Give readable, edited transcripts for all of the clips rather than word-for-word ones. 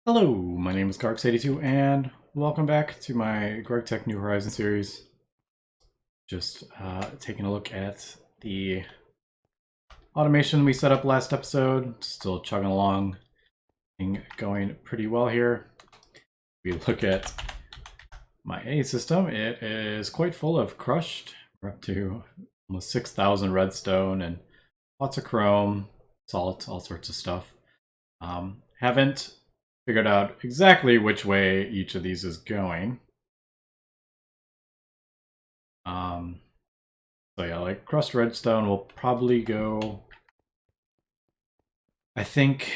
Hello, my name is Carx82 and welcome back to my Gregtech New Horizons series. Just taking a look at the automation we set up last episode. Still chugging along and going pretty well here. If we look at my A system, it is quite full of crushed. We're up to almost 6,000 redstone and lots of chrome, salt, all sorts of stuff. Haven't figured out exactly which way each of these is going. So yeah, like crushed redstone will probably go, I think,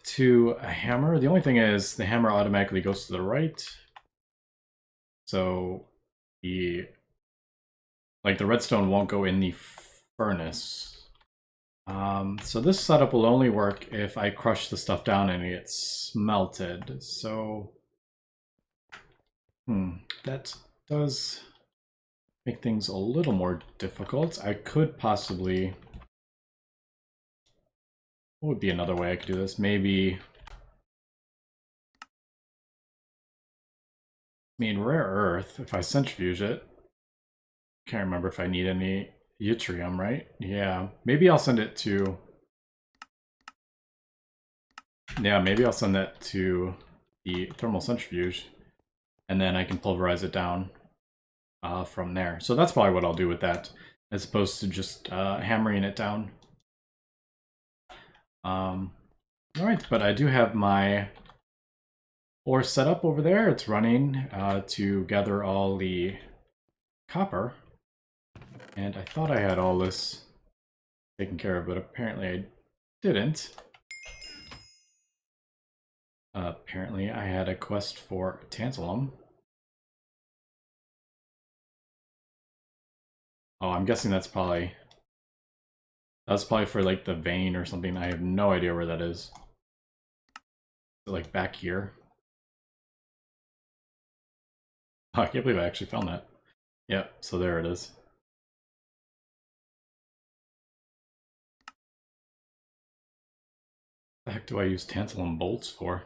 to a hammer. The only thing is the hammer automatically goes to the right. So the redstone won't go in the furnace. So this setup will only work if I crush the stuff down and it gets smelted. So that does make things a little more difficult. I could possibly... What would be another way I could do this? Maybe... rare earth, if I centrifuge it... Can't remember if I need any yttrium, right? Yeah, maybe I'll send it to... Yeah, maybe I'll send that to the thermal centrifuge, and then I can pulverize it down from there. So that's probably what I'll do with that, as opposed to just hammering it down. Alright, but I do have my ore set up over there. It's running to gather all the copper. And I thought I had all this taken care of, but apparently I didn't. Apparently I had a quest for tantalum. Oh, I'm guessing that's probably for like the vein or something. I have no idea where that is. Like back here. Oh, I can't believe I actually found that. Yep, so there it is. What the heck do I use tantalum bolts for?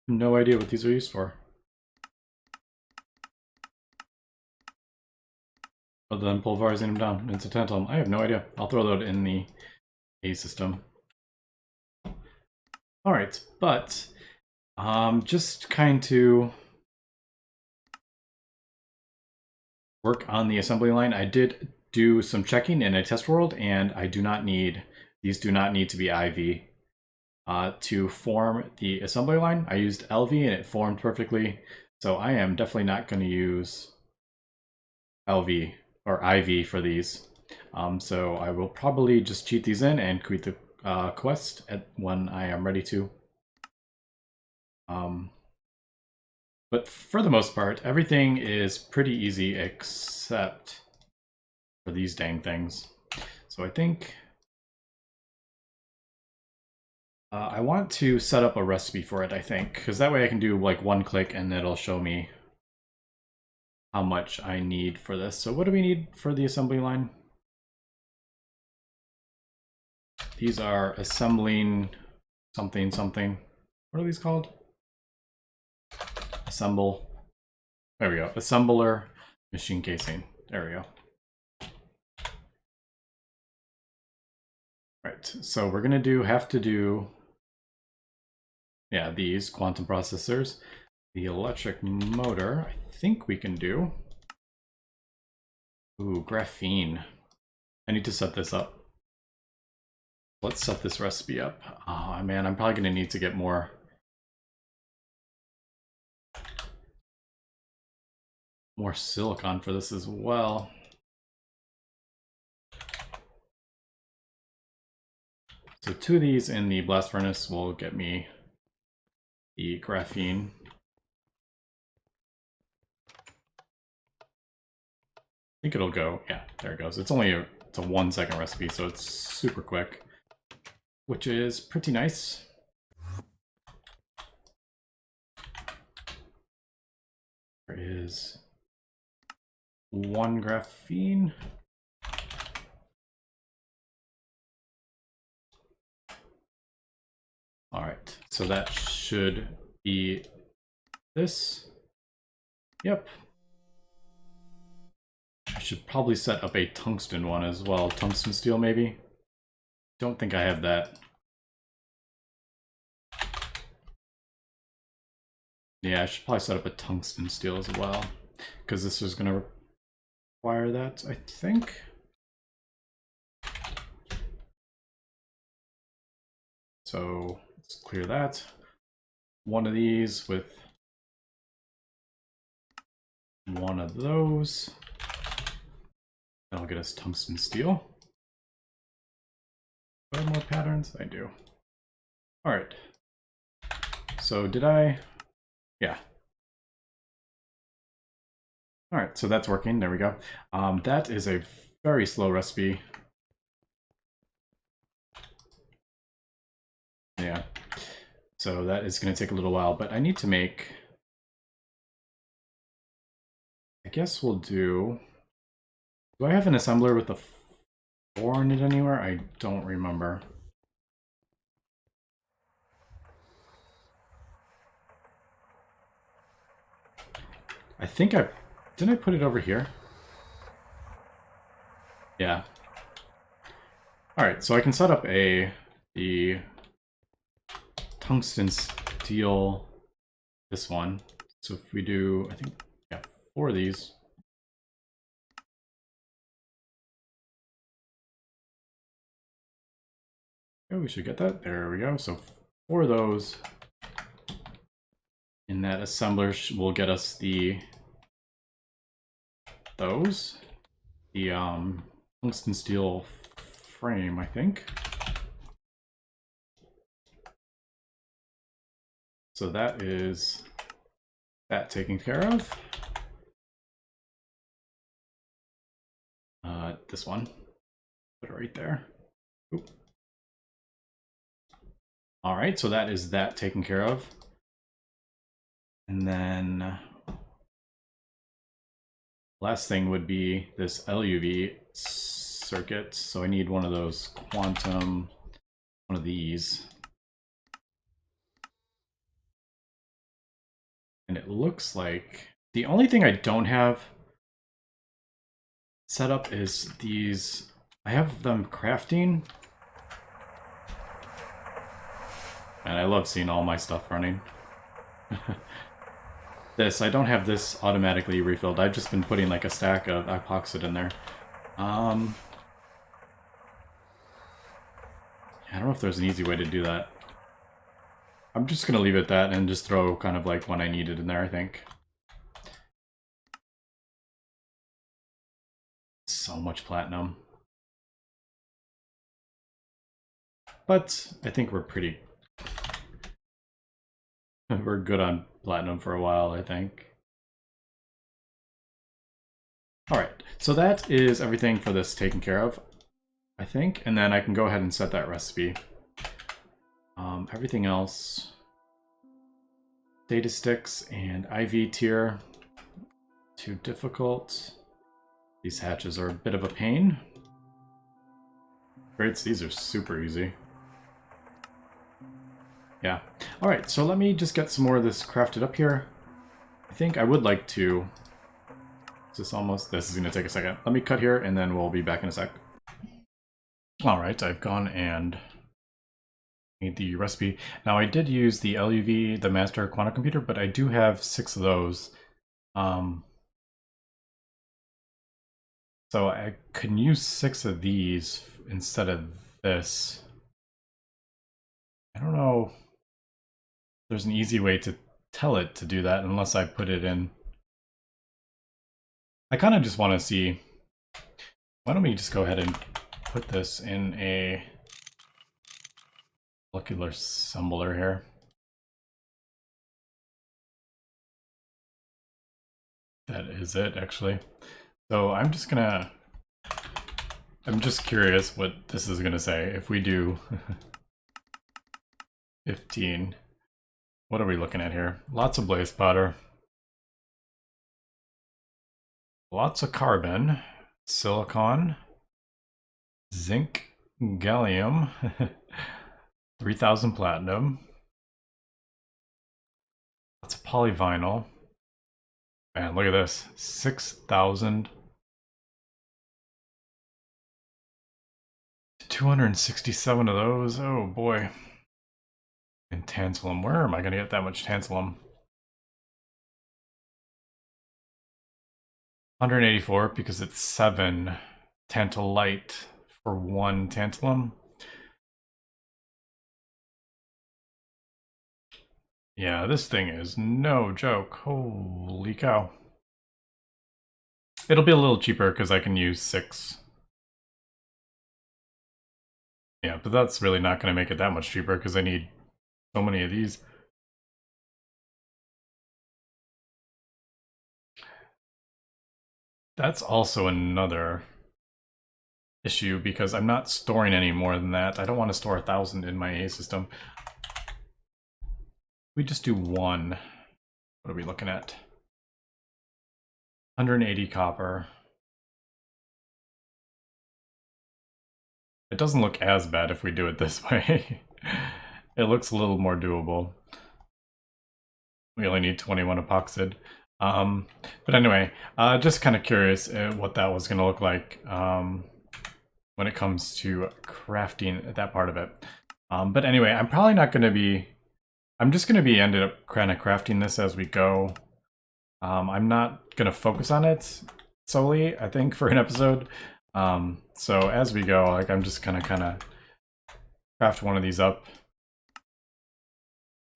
No idea what these are used for. Other than pulverizing them down into tantalum. I have no idea. I'll throw that in the A system. Alright, but just kind to work on the assembly line. I did do some checking in a test world, and I do not need, these do not need to be IV to form the assembly line. I used LV and it formed perfectly, so I am definitely not going to use LV or IV for these. So I will probably just cheat these in and create the quest when I am ready to. But for the most part, everything is pretty easy except for these dang things. So I think I want to set up a recipe for it, I think, because that way I can do like one click and it'll show me how much I need for this. So what do we need for the assembly line? These are assembling something something. What are these called? Assemble. There we go. Assembler machine casing. There we go. Right. So we're gonna have to do these quantum processors. The electric motor, I think we can do. Ooh, graphene. I need to set this up. Let's set this recipe up. Oh man, I'm probably gonna need to get more silicon for this as well. So 2 of these in the blast furnace will get me the graphene. I think it'll go, yeah, there it goes. It's only it's a 1-second recipe, so it's super quick, which is pretty nice. There is 1 graphene. right, so that should be this. Yep. I should probably set up a tungsten one as well. Tungsten steel, maybe? Don't think I have that. Yeah, I should probably set up a tungsten steel as well, because this is going to require that, I think. So let's clear that. One of these with one of those. That'll get us tungsten steel. Do I have more patterns? I do. All right. So did I? Yeah. All right, so that's working. There we go. That is a very slow recipe. Yeah. So that is going to take a little while, but I need to make... I guess we'll do... Do I have an assembler with a 4 in it anywhere? I don't remember. I think I... Didn't I put it over here? Yeah. Alright, so I can set up the tungsten steel, this one. So if we do, I think, yeah, 4 of these. Oh, we should get that. There we go. So 4 of those. And that assembler will get us those. The tungsten steel frame, I think. So that is that taken care of. This one, put it right there. Oop. All right, so that is that taken care of. And then last thing would be this LUV circuit. So I need one of those quantum, one of these. And it looks like the only thing I don't have set up is these. I have them crafting. And I love seeing all my stuff running. I don't have this automatically refilled. I've just been putting like a stack of epoxide in there. I don't know if there's an easy way to do that. I'm just gonna leave it at that and just throw kind of like when I need it in there, I think. So much platinum. But I think we're pretty... We're good on platinum for a while, I think. Alright, so that is everything for this taken care of, I think. And then I can go ahead and set that recipe. Everything else... Data sticks and IV tier. Too difficult. These hatches are a bit of a pain. Greats, these are super easy. Yeah. Alright, so let me just get some more of this crafted up here. I think I would like to... This is going to take a second. Let me cut here and then we'll be back in a sec. Alright, I've gone and made the recipe. Now I did use the LUV, the master quantum computer, but I do have 6 of those. So I can use 6 of these instead of this. I don't know if there's an easy way to tell it to do that unless I put it in. I kind of just want to see. Why don't we just go ahead and put this in a molecular assembler here. That is it, actually. So I'm just curious what this is gonna say. If we do 15, what are we looking at here? Lots of blaze powder. Lots of carbon, silicon, zinc, gallium, 3000 platinum, That's a polyvinyl. Man, look at this. 6,000 to 267 of those. Oh boy. And tantalum. Where am I going to get that much tantalum? 184 because it's 7 tantalite for 1 tantalum. Yeah, this thing is no joke. Holy cow. It'll be a little cheaper because I can use 6. Yeah, but that's really not going to make it that much cheaper because I need so many of these. That's also another issue because I'm not storing any more than that. I don't want to store 1,000 in my A system. We just do 1. What are we looking at? 180 copper. It doesn't look as bad if we do it this way. It looks a little more doable. We only need 21 epoxid. But anyway, just kind of curious what that was going to look like when it comes to crafting that part of it. But anyway, I'm probably not going to be... I'm just going to be ended up kind of crafting this as we go. I'm not going to focus on it solely, I think, for an episode. So as we go, like, I'm just going to kind of craft one of these up.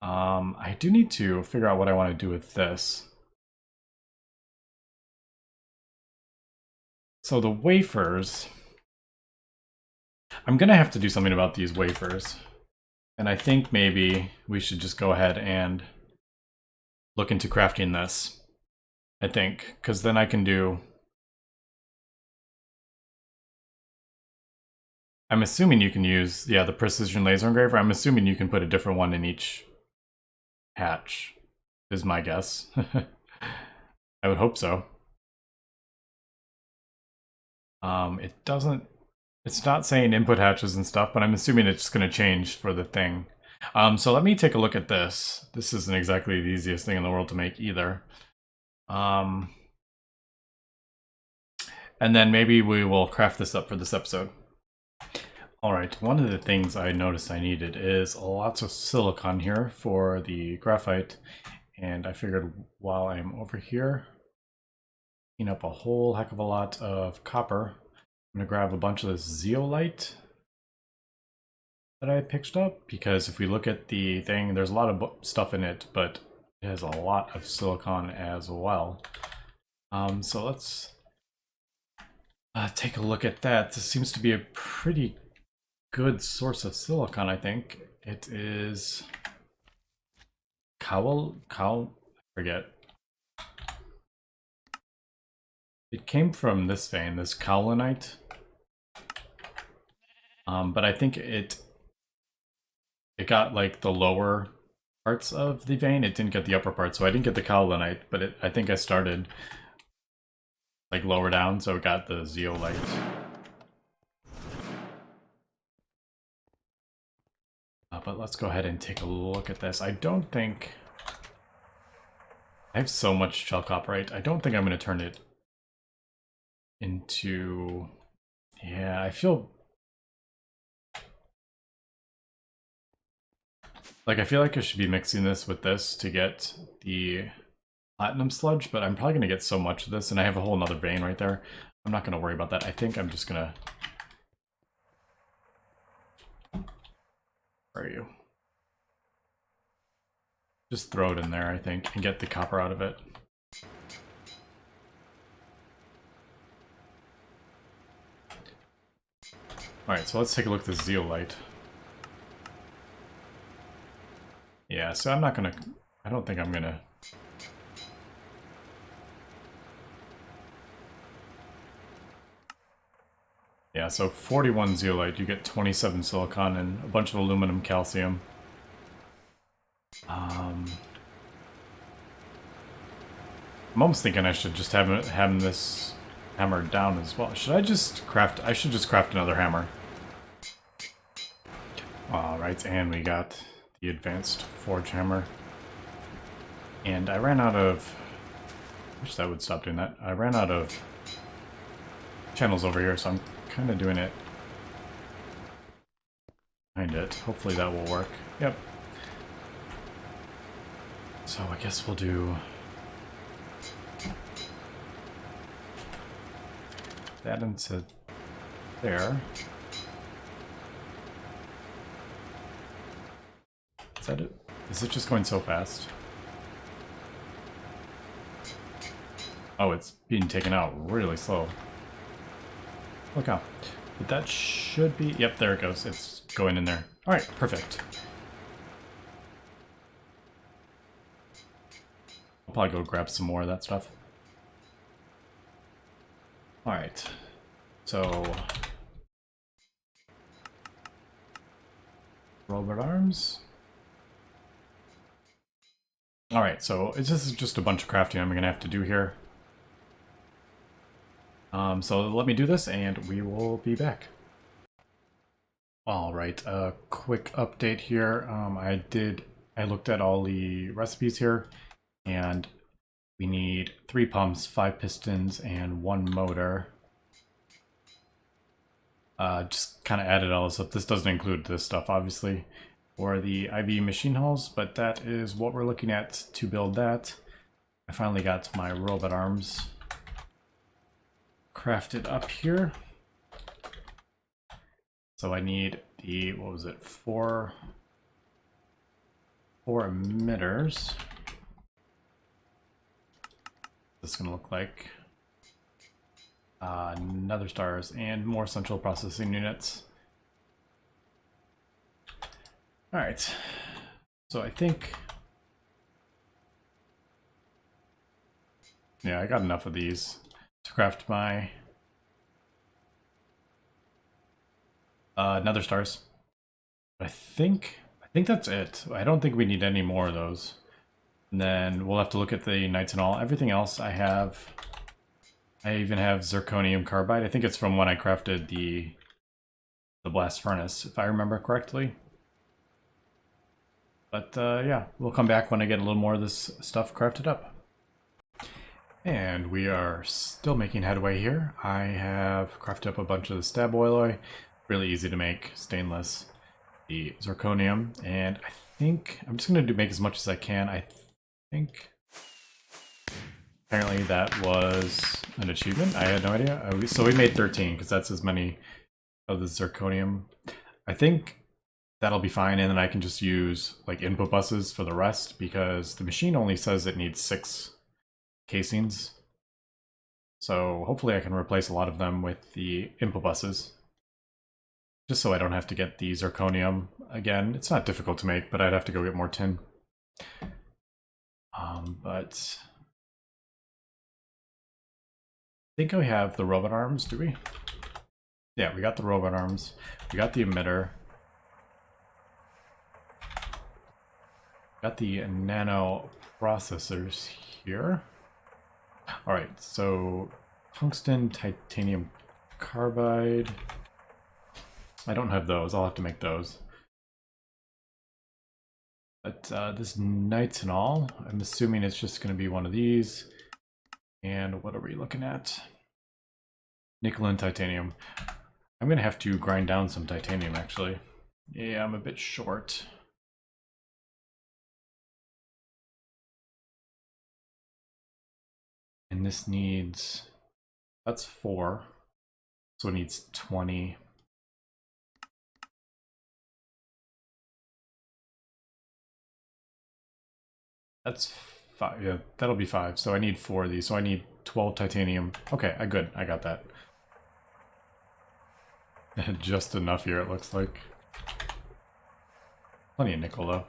I do need to figure out what I want to do with this. So the wafers, I'm gonna have to do something about these wafers. And I think maybe we should just go ahead and look into crafting this. I think, because then I can do... I'm assuming you can use, yeah, the precision laser engraver. I'm assuming you can put a different one in each hatch, is my guess. I would hope so. It doesn't... It's not saying input hatches and stuff, but I'm assuming it's just going to change for the thing. So let me take a look at this. This isn't exactly the easiest thing in the world to make either. And then maybe we will craft this up for this episode. Alright, one of the things I noticed I needed is lots of silicon here for the graphite. And I figured while I'm over here, clean up a whole heck of a lot of copper, I'm going to grab a bunch of this zeolite that I picked up, because if we look at the thing, there's a lot of stuff in it, but it has a lot of silicon as well. So let's take a look at that. This seems to be a pretty good source of silicon, I think. It is I forget. It came from this vein, this kaolinite. But I think it got like the lower parts of the vein. It didn't get the upper part, so I didn't get the kaolinite, but I think I started like lower down, so it got the zeolite. But let's go ahead and take a look at this. I don't think... I have so much chalcopyrite. I don't think I'm going to turn it into... Yeah, I feel... like, I feel like I should be mixing this with this to get the platinum sludge, but I'm probably going to get so much of this, and I have a whole nother vein right there. I'm not going to worry about that. I think I'm just going to... Where are you? Just throw it in there, I think, and get the copper out of it. Alright, so let's take a look at this zeolite. Yeah, so I'm not gonna... I don't think I'm gonna... Yeah, so 41 zeolite, you get 27 silicon and a bunch of aluminum calcium. I'm almost thinking I should just have this hammer down as well. Should I just craft... I should just craft another hammer. Alright, and we got the advanced forge hammer. And I ran out of... I wish that would stop doing that. I ran out of channels over here, so I'm kind of doing it behind it. Hopefully that will work. Yep. So I guess we'll do that into there. Is that it? Is it just going so fast? Oh, it's being taken out really slow. Look how. But that should be... Yep, there it goes. It's going in there. Alright, perfect. I'll probably go grab some more of that stuff. Alright. So... robot arms. Alright, so this is just a bunch of crafting I'm going to have to do here. So let me do this and we will be back. Alright, a quick update here. I looked at all the recipes here, and we need 3 pumps, 5 pistons, and 1 motor. Just kind of added all this up. This doesn't include this stuff, obviously, or the IV machine hulls, but that is what we're looking at to build that. I finally got my robot arms crafted up here. So I need the, what was it, four emitters. This is going to look like nether stars and more central processing units. All right, so I think, yeah, I got enough of these to craft my nether stars. I think that's it. I don't think we need any more of those. And then we'll have to look at the knights and all. Everything else I have. I even have zirconium carbide. I think it's from when I crafted the blast furnace, if I remember correctly. But yeah, we'll come back when I get a little more of this stuff crafted up. And we are still making headway here. I have crafted up a bunch of the stab alloy. Really easy to make, stainless. The zirconium, and I think I'm just going to make as much as I can. I think apparently that was an achievement. I had no idea. So we made 13 because that's as many of the zirconium. I think that'll be fine, and then I can just use like input buses for the rest because the machine only says it needs 6 casings. So hopefully I can replace a lot of them with the input buses. Just so I don't have to get the zirconium again. It's not difficult to make, but I'd have to go get more tin. But I think we have the robot arms, do we? Yeah, we got the robot arms. We got the emitter. Got the nano processors here. Alright, so tungsten, titanium carbide. I don't have those. I'll have to make those. But this knights and all, I'm assuming it's just going to be one of these. And what are we looking at? Nickel and titanium. I'm going to have to grind down some titanium, actually. Yeah, I'm a bit short. And this needs... That's 4. So it needs 20. That's 5. Yeah, that'll be 5. So I need 4 of these. So I need 12 titanium. Okay, good. I got that. Just enough here, it looks like. Plenty of nickel, though.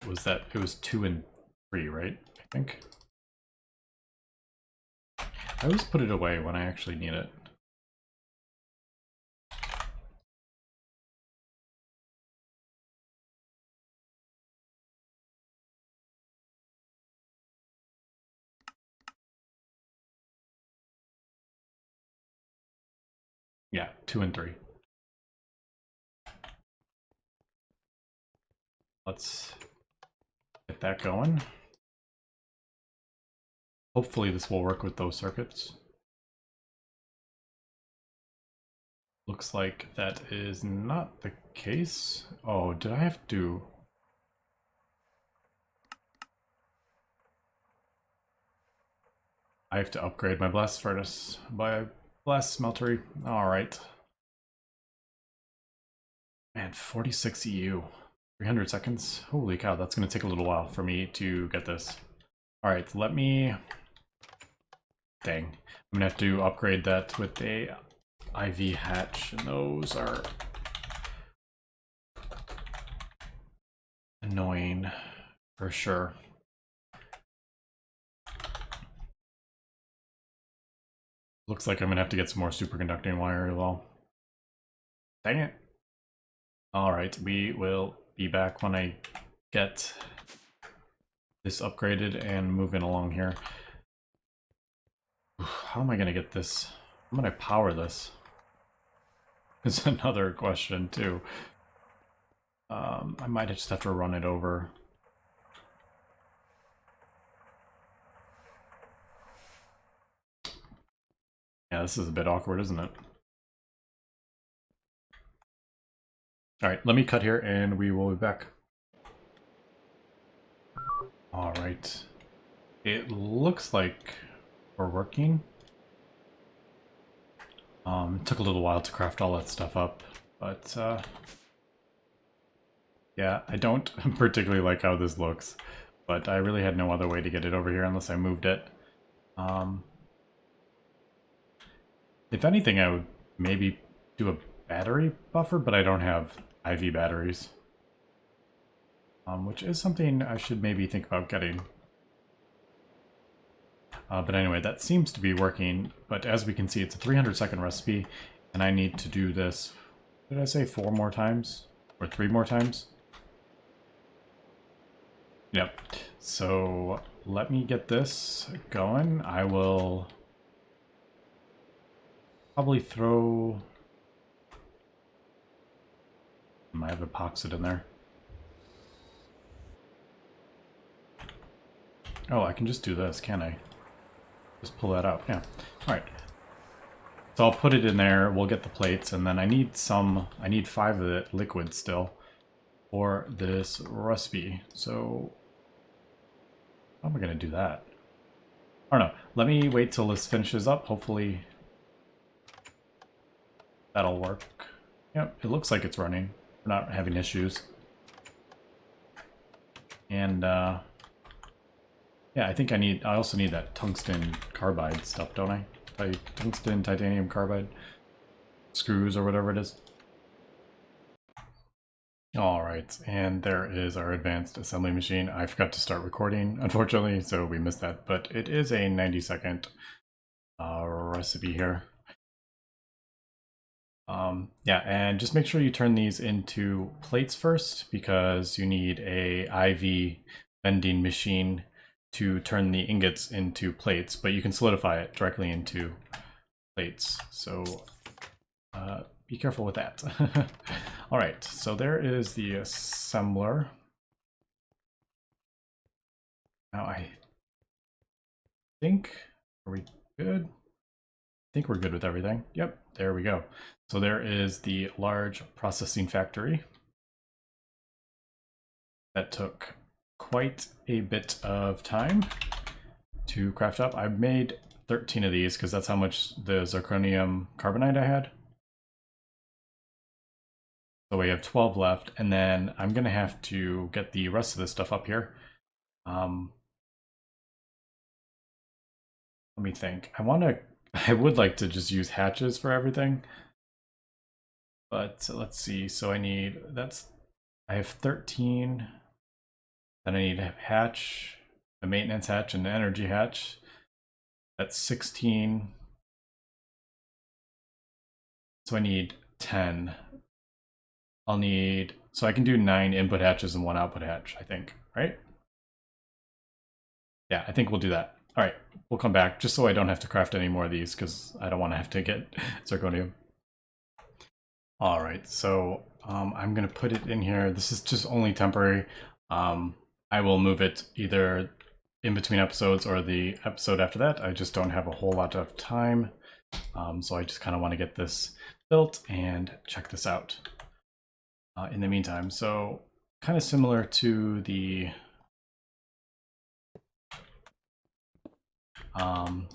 Was that? It was 2 and 3, right? I think. I always put it away when I actually need it. Yeah, 2 and 3. Let's get that going. Hopefully this will work with those circuits. Looks like that is not the case. Oh, did I have to... I have to upgrade my blast furnace by blast smeltery. Alright. Man, 46 EU. 300 seconds. Holy cow, that's going to take a little while for me to get this. Alright, let me... Dang. I'm going to have to upgrade that with a IV hatch, and those are annoying for sure. Looks like I'm going to have to get some more superconducting wire as well. Dang it. Alright, we will be back when I get this upgraded and moving along here. How am I going to get this? How am I going to power this? Is another question too. I might just have to run it over. Yeah, this is a bit awkward, isn't it? Alright, let me cut here and we will be back. Alright. It looks like we're working. It took a little while to craft all that stuff up, but yeah, I don't particularly like how this looks, but I really had no other way to get it over here unless I moved it. If anything, I would maybe do a battery buffer, but I don't have IV batteries. Which is something I should maybe think about getting. But anyway, that seems to be working, but as we can see, it's a 300-second recipe, and I need to do this, did I say 4 more times? Or 3 more times? Yep. So let me get this going. I will probably throw... I might have epoxid in there. Oh, I can just do this, can I? Just pull that out, yeah. Alright. So I'll put it in there, we'll get the plates, and then I need 5 of the liquid still for this recipe. So how am I going to do that? I don't know. Let me wait till this finishes up. Hopefully that'll work. Yep, it looks like it's running. We're not having issues. And yeah, I think I also need that tungsten carbide stuff, don't I? Tungsten titanium carbide screws or whatever it is. Alright, and there is our advanced assembly machine. I forgot to start recording, unfortunately, so we missed that, but it is a 90-second recipe here. Yeah, and just make sure you turn these into plates first, because you need a IV bending machine to turn the ingots into plates, but you can solidify it directly into plates, so be careful with that. Alright, so there is the assembler. Now I think, are we good? I think we're good with everything. Yep, there we go. So there is the large processing factory. That took quite a bit of time to craft up. I made 13 of these because that's how much the zirconium carbonate I had. So we have 12 left, and then I'm gonna have to get the rest of this stuff up here. Let me think. I would like to just use hatches for everything. But let's see, so I have 13. Then I need a hatch, a maintenance hatch, and an energy hatch. That's 16. So I need 10. So I can do 9 input hatches and 1 output hatch, I think, right? Yeah, I think we'll do that. All right, we'll come back just so I don't have to craft any more of these because I don't want to have to get zirconium. All right, so I'm gonna put it in here. This is just only temporary. I will move it either in between episodes or the episode after that. I just don't have a whole lot of time. So I just kind of want to get this built and check this out in the meantime. So kind of similar to the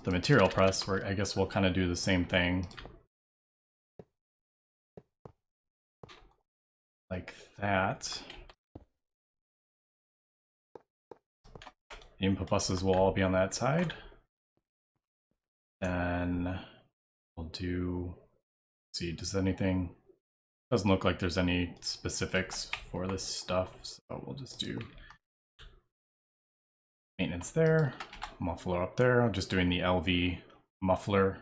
material press, where I guess we'll kind of do the same thing like that. The input buses will all be on that side. Then we'll do, let's see, does anything, doesn't look like there's any specifics for this stuff, so we'll just do maintenance there, muffler up there. I'm just doing the LV muffler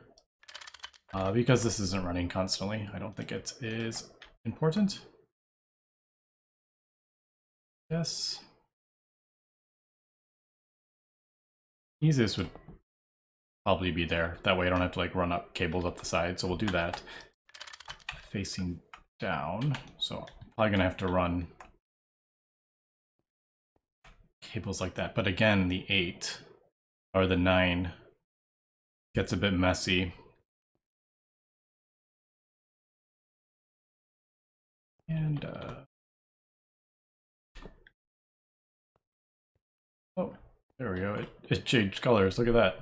because this isn't running constantly. I don't think it is important. Yes. Easiest would probably be there. That way I don't have to like run up cables up the side, so we'll do that. Facing down, so I'm probably gonna have to run cables like that. But again, the 8 or the 9 gets a bit messy. And oh, there we go. It changed colors. Look at that.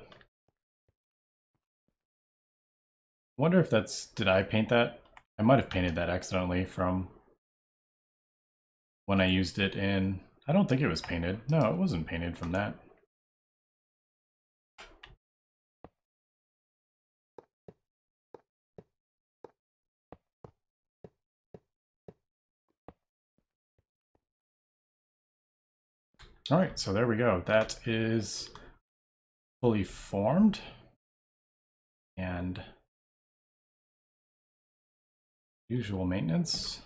I wonder if that's, did I paint that? I might have painted that accidentally from when I used it in, I don't think it was painted. No, it wasn't painted from that. All right, so there we go. That is fully formed. And usual maintenance.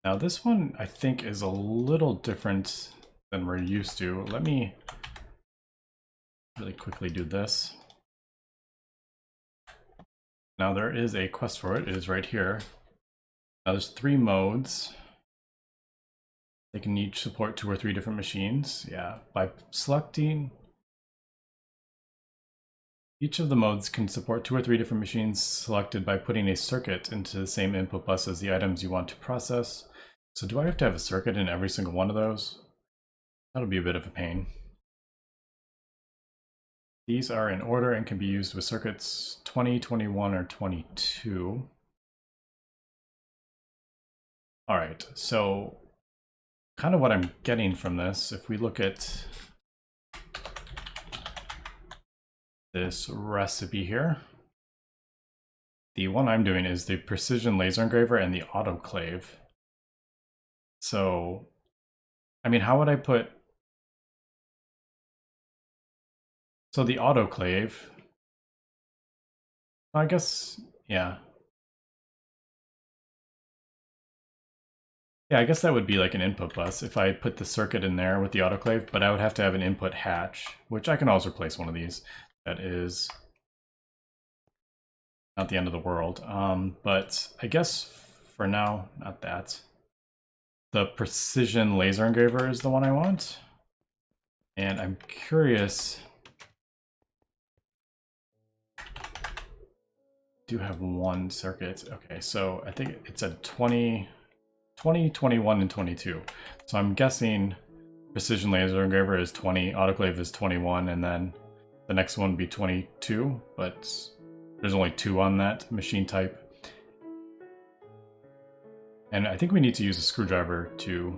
Now this one I think is a little different than we're used to. Let me really quickly do this. Now there is a quest for it. It is right here. Now there's 3 modes. They can each support 2 or 3 different machines. Yeah, by selecting each of the modes can support 2 or 3 different machines selected by putting a circuit into the same input bus as the items you want to process. So do I have to have a circuit in every single one of those? That'll be a bit of a pain. These are in order and can be used with circuits 20, 21, or 22. All right, so kind of what I'm getting from this, if we look at this recipe here, the one I'm doing is the precision laser engraver and the autoclave. So, I mean, how would I put, so the autoclave, I guess, yeah. Yeah, I guess that would be like an input bus if I put the circuit in there with the autoclave, but I would have to have an input hatch, which I can always replace one of these. That is not the end of the world. But I guess for now, not that. The precision laser engraver is the one I want. And I'm curious, do have one circuit. Okay, so I think it's a 20, 21, and 22. So I'm guessing precision laser engraver is 20, autoclave is 21, and then the next one would be 22, but there's only 2 on that machine type. And I think we need to use a screwdriver to,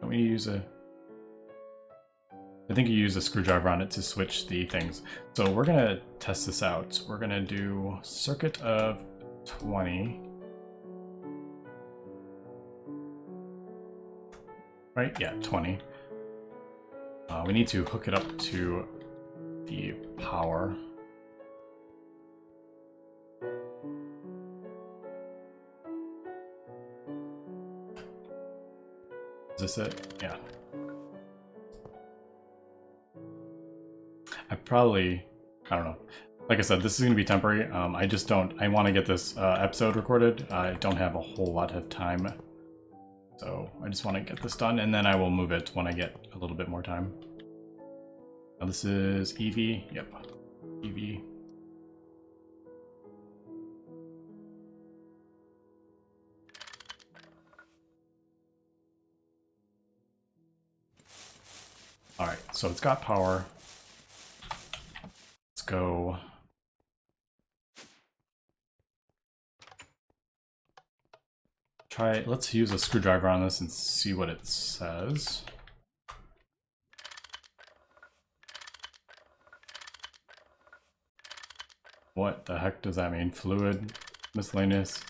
don't we use a, I think you use a screwdriver on it to switch the things. So we're gonna test this out. We're gonna do circuit of 20. Right, yeah, 20. We need to hook it up to the power. Is this it? Yeah. I don't know. like I said, this is going to be temporary. I just don't, I want to get this episode recorded. I don't have a whole lot of time. So I just want to get this done, and then I will move it when I get a little bit more time. Now this is Eevee. Yep, Eevee. Alright, so it's got power. Let's go. Let's use a screwdriver on this and see what it says. What the heck does that mean? Fluid, miscellaneous,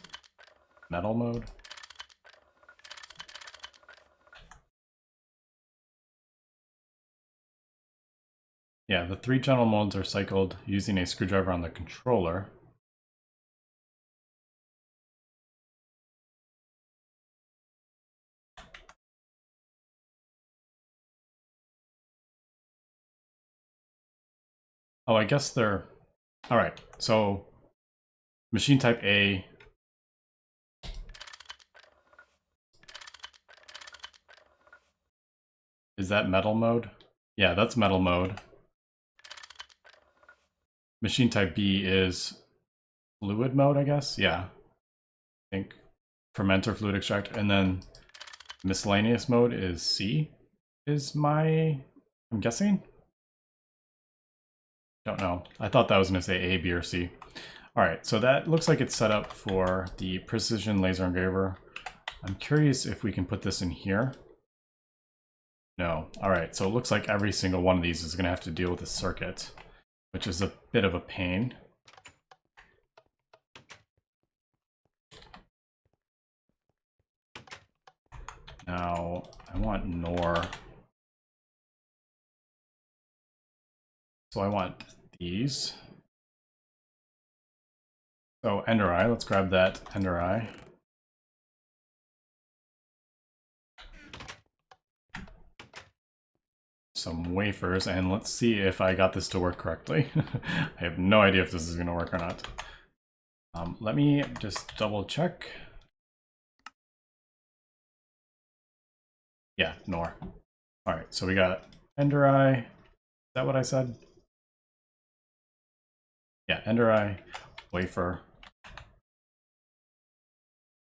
metal mode? Yeah, the 3 general modes are cycled using a screwdriver on the controller. Oh, I guess they're... Alright, so machine type A. Is that metal mode? Yeah, that's metal mode. Machine type B is fluid mode, I guess? Yeah. I think fermenter fluid extract. And then miscellaneous mode is C, I'm guessing? Don't know. I thought that was going to say A, B, or C. Alright, so that looks like it's set up for the precision laser engraver. I'm curious if we can put this in here. No. Alright, so it looks like every single one of these is going to have to deal with a circuit, which is a bit of a pain. Now, I want NOR. So I want these. So Ender Eye, let's grab that Ender Eye. Some wafers, and let's see if I got this to work correctly. I have no idea if this is going to work or not. Let me just double check. Yeah, NOR. Alright, so we got Ender Eye. Is that what I said? Yeah, Ender Eye, wafer.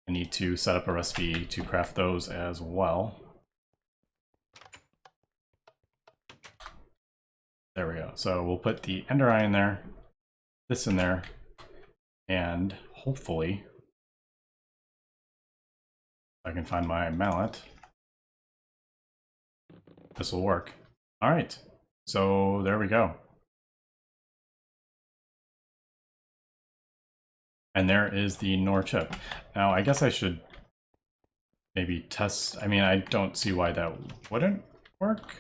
I need to set up a recipe to craft those as well. There we go. So we'll put the Ender Eye in there, this in there, and hopefully I can find my mallet. This will work. All right, so there we go. And there is the NOR chip. Now, I guess I should maybe test. I mean, I don't see why that wouldn't work.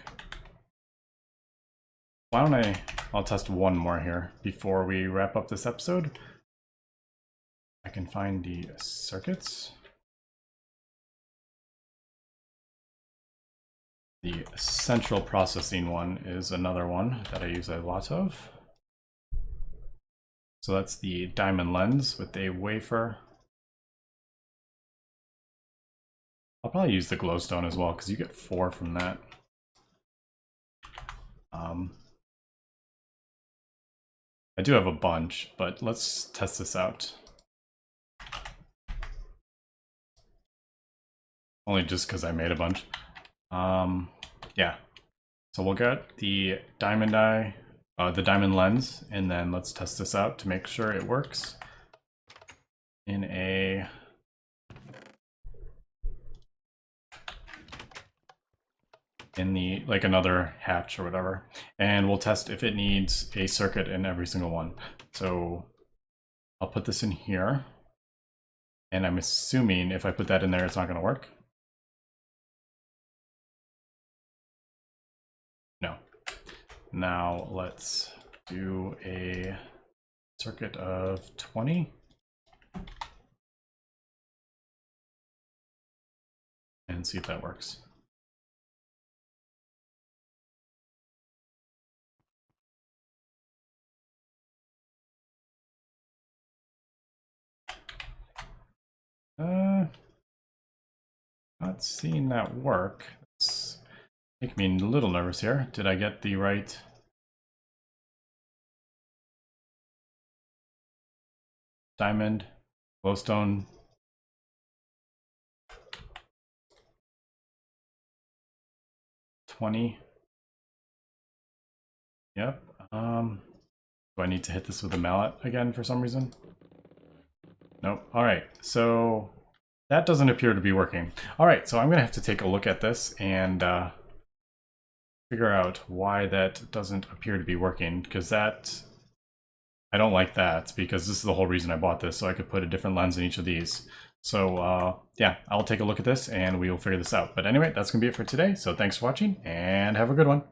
Why don't I'll test one more here before we wrap up this episode. I can find the circuits. The central processing one is another one that I use a lot of. So that's the diamond lens with a wafer. I'll probably use the glowstone as well because you get 4 from that. I do have a bunch, but let's test this out. Only just because I made a bunch. Yeah. So we'll get the diamond eye, the diamond lens, and then let's test this out to make sure it works in a like another hatch or whatever, and we'll test if it needs a circuit in every single one. So I'll put this in here, and I'm assuming if I put that in there, it's not going to work. No. Now let's do a circuit of 20. And see if that works. not seeing that work. It's making me a little nervous here. Did I get the right diamond, glowstone? $20. Yep. Do I need to hit this with a mallet again for some reason? Nope. All right. So that doesn't appear to be working. All right. So I'm going to have to take a look at this and figure out why that doesn't appear to be working, because that, I don't like that, because this is the whole reason I bought this, so I could put a different lens in each of these. So yeah, I'll take a look at this and we will figure this out. But anyway, that's going to be it for today. So thanks for watching and have a good one.